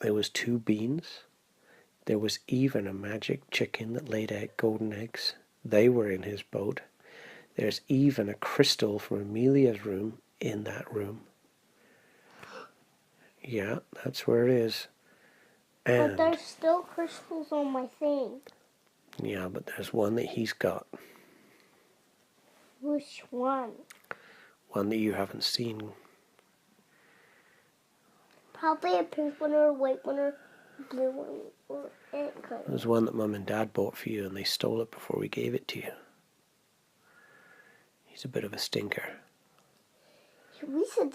There was 2 beans. There was even a magic chicken that laid golden eggs. They were in his boat. There's even a crystal from Amelia's room in that room. Yeah, that's where it is. But there's still crystals on my thing. Yeah, but there's one that he's got. Which one? One that you haven't seen. Probably a pink one or a white one or a blue one or ant color. There's one that Mum and Dad bought for you and they stole it before we gave it to you. He's a bit of a stinker. We said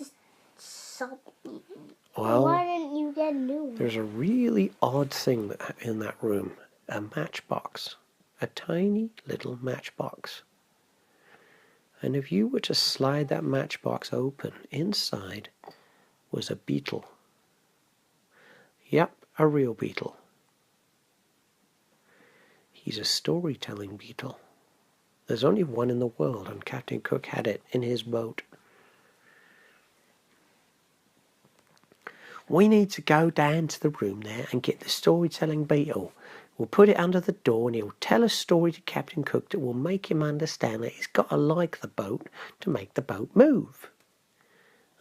something. Well, why didn't you get a new one? There's a really odd thing in that room. A matchbox. A tiny little matchbox. And if you were to slide that matchbox open, inside was a beetle. Yep, a real beetle. He's a storytelling beetle. There's only one in the world, and Captain Cook had it in his boat. We need to go down to the room there and get the storytelling beetle. We'll put it under the door and he'll tell a story to Captain Cook that will make him understand that he's got to like the boat to make the boat move.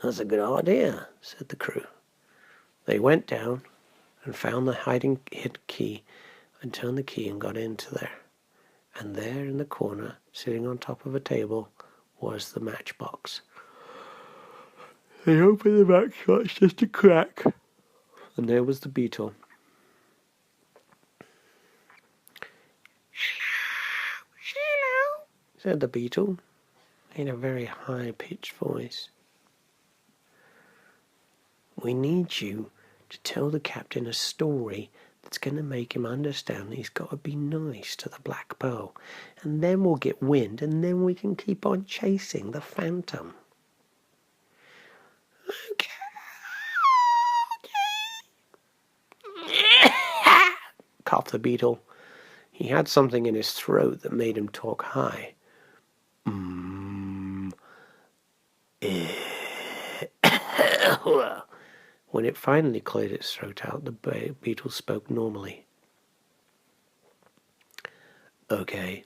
That's a good idea, said the crew. They went down and found the hidden key and turned the key and got into there. And there in the corner, sitting on top of a table, was the matchbox. They opened the matchbox just a crack, and there was the beetle. Hello, said the beetle in a very high-pitched voice. We need you to tell the captain a story that's going to make him understand he's got to be nice to the Black Pearl. And then we'll get wind, and then we can keep on chasing the Phantom. Okay. Coughed the beetle. He had something in his throat that made him talk high. When it finally cleared its throat out, the beetle spoke normally. Okay,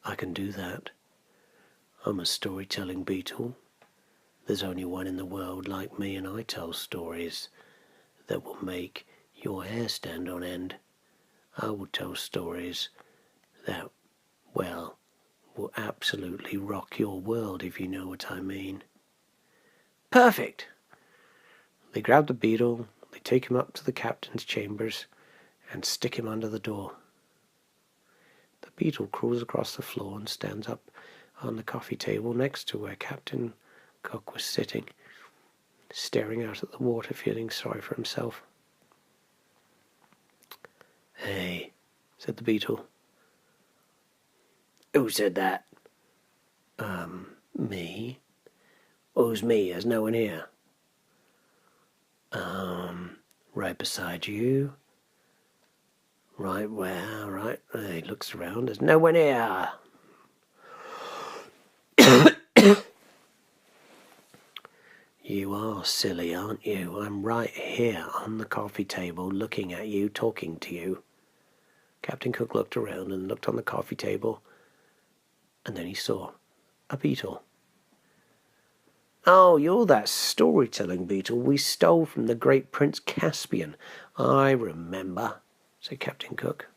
I can do that. I'm a storytelling beetle. There's only one in the world like me, and I tell stories that will make your hair stand on end. I will tell stories that, well, will absolutely rock your world, if you know what I mean. Perfect! They grab the beetle, they take him up to the captain's chambers, and stick him under the door. The beetle crawls across the floor and stands up on the coffee table next to where Captain Cook was sitting, staring out at the water, feeling sorry for himself. Hey, said the beetle. Who said that? Me. Who's me? There's no one here. Right beside you. Right where? Right. He looks around. There's no one here. You are silly, aren't you? I'm right here on the coffee table looking at you, talking to you. Captain Cook looked around and looked on the coffee table, and then he saw a beetle. Oh, you're that storytelling beetle we stole from the great Prince Caspian. I remember, said Captain Cook.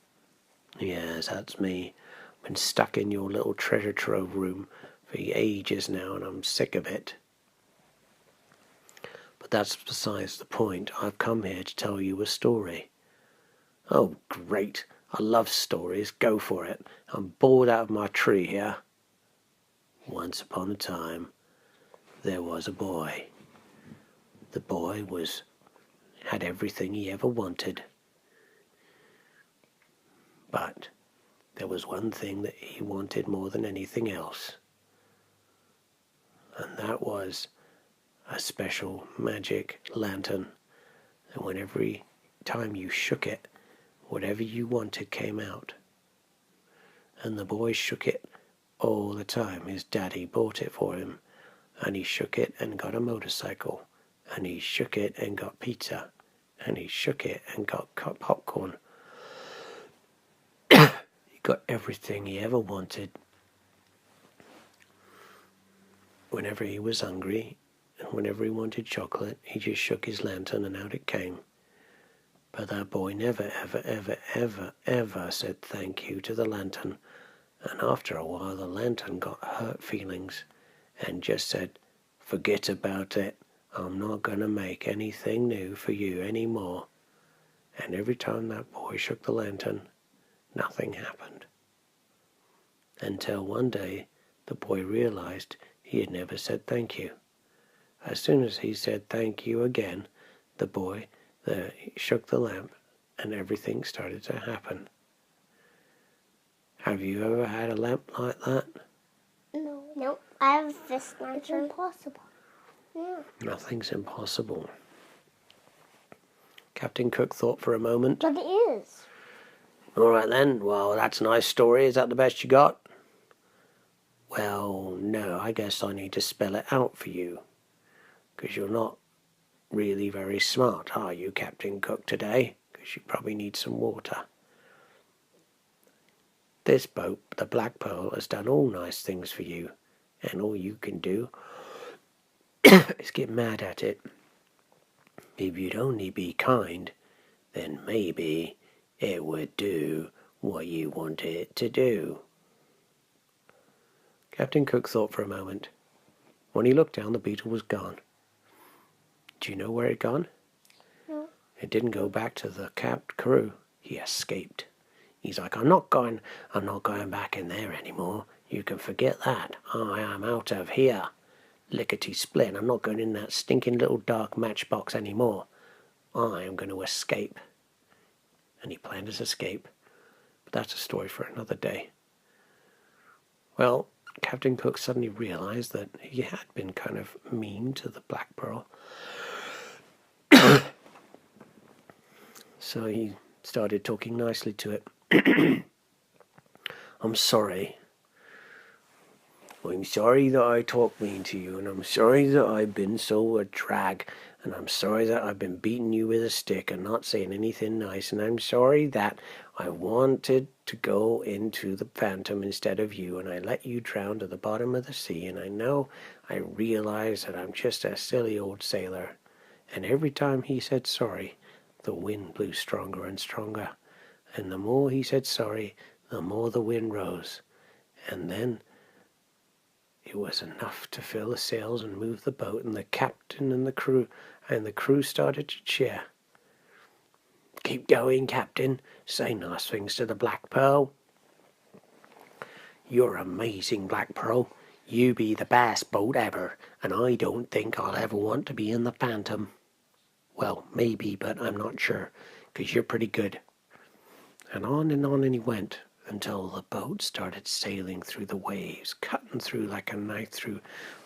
Yes, that's me. I've been stuck in your little treasure trove room for ages now, and I'm sick of it. But that's besides the point. I've come here to tell you a story. Oh, great. I love stories. Go for it. I'm bored out of my tree here. Once upon a time, there was a boy. The boy had everything he ever wanted. But there was one thing that he wanted more than anything else. And that was a special magic lantern. And when every time you shook it, whatever you wanted came out. And the boy shook it all the time. His daddy bought it for him. And he shook it and got a motorcycle. And he shook it and got pizza. and he shook it and got popcorn. He got everything he ever wanted. Whenever he was hungry and whenever he wanted chocolate, he just shook his lantern and out it came. But that boy never, ever, ever, ever, ever said thank you to the lantern, and after a while the lantern got hurt feelings and just said, "Forget about it. I'm not going to make anything new for you anymore." And every time that boy shook the lantern, nothing happened. Until one day, the boy realized he had never said thank you. As soon as he said thank you again, the boy shook the lamp and everything started to happen. Have you ever had a lamp like that? No. Nope. I have this lantern. It's impossible. Yeah. Nothing's impossible. Captain Cook thought for a moment. But it is. All right then, well, that's a nice story. Is that the best you got? Well, no, I guess I need to spell it out for you. Because you're not really very smart, are you, Captain Cook, today? Because you probably need some water. This boat, the Black Pearl, has done all nice things for you. And all you can do is get mad at it. If you'd only be kind, then maybe it would do what you want it to do. Captain Cook thought for a moment. When he looked down, the beetle was gone. Do you know where it had gone? No. It didn't go back to the crew. He escaped. He's like, I'm not going back in there anymore. You can forget that. I am out of here. Lickety-split. I'm not going in that stinking little dark matchbox anymore. I am going to escape. And he planned his escape. But that's a story for another day. Well, Captain Cook suddenly realized that he had been kind of mean to the Black Pearl. So he started talking nicely to it. I'm sorry. I'm sorry that I talked mean to you, and I'm sorry that I've been so a drag, and I'm sorry that I've been beating you with a stick and not saying anything nice, and I'm sorry that I wanted to go into the Phantom instead of you, and I let you drown to the bottom of the sea, and I realize that I'm just a silly old sailor. And every time he said sorry, the wind blew stronger and stronger, and the more he said sorry, the more the wind rose, and then it was enough to fill the sails and move the boat, and the captain and the crew started to cheer. Keep going, Captain. Say nice things to the Black Pearl. You're amazing, Black Pearl. You be the best boat ever, and I don't think I'll ever want to be in the Phantom. Well, maybe, but I'm not sure, because you're pretty good. And on he went, until the boat started sailing through the waves, cutting through like a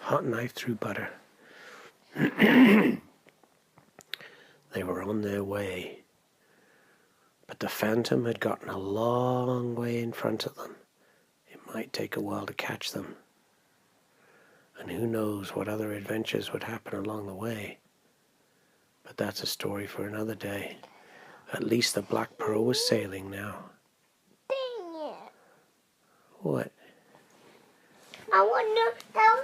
hot knife through butter. They were on their way. But the Phantom had gotten a long way in front of them. It might take a while to catch them. And who knows what other adventures would happen along the way. But that's a story for another day. At least the Black Pearl was sailing now. Dang it. What? I wonder, that